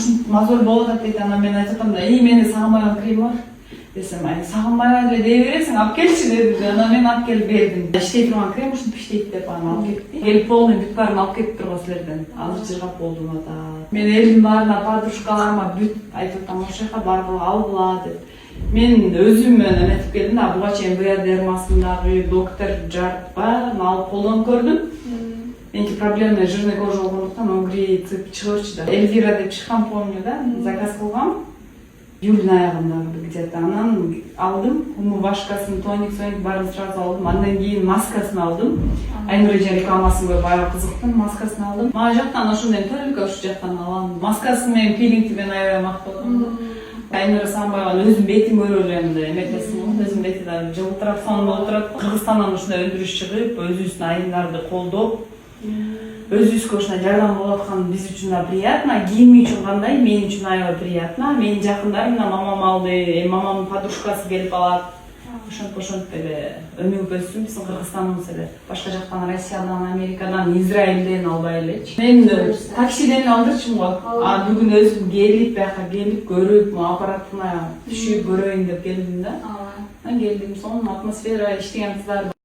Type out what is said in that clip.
ушинтип мазор болуп атат дейт. Анан мен айтып атам да, мени сагынбаган крем бар десем, сагынбай эле дей бересиң, алып келчи деди. Анан мен алып келип бердим. Иштей турган крем ушинтип иштейт деп аны алып кетти. Келип полный бүт баарын алып кетип турган силерден. Азыр жыргап болдум атат. Мен элдин баарына, подружкаларыма бүт айтып атам, ошол жака баргыла, алгыла деп. Мен өзүм эметип келдим да, буга чейин биодермасындагы доктор жарып баарын алып колдонуп көрдүм. Меники проблемный жирный кожа болгондуктан огри чыгырчы да. Эльвира деп чыккан, помню да, заказ кылгам. Июльдун аягында где-то. Анан алдым, умывашкасын, тоник баарын сразу алдым. Андан кийин маскасын алдым. Айнур эже рекламасын көрүп аябай кызыктым, маскасын алдым. Мага жактан ошондой только ушу жактан алам. Маскасы менен пилинги менен аябай макталдым. Айнура Самбаеваны өзүм бетим көрүп элем да эметесиң го, өзүм бети да жылтырап сонун болуп турат. Кыргызстандан ушундай өндүрүш чыгып, өзүбүздүн айымдарды колдоп, өзүбүзгө ушундай жардам болуп аткан биз үчүн да приятно. Кийими үчүн кандай, мен үчүн аябай приятно. Менин жакындарым да мамам алды, мамамдын подружкасы келип алат. Ошентип эле өнүгүп өстүм. Биздин Кыргызстаныбыз эле башка жактан, Россиядан, Америкадан, Израилден албай элечи. Мен таксиден алдырчумун го. Бүгүн өзүм келип, бияка келип көрүп, аппаратына түшүп көрөйүн деп келдим да. Келдим, сонун атмосфера, иштеген кыздар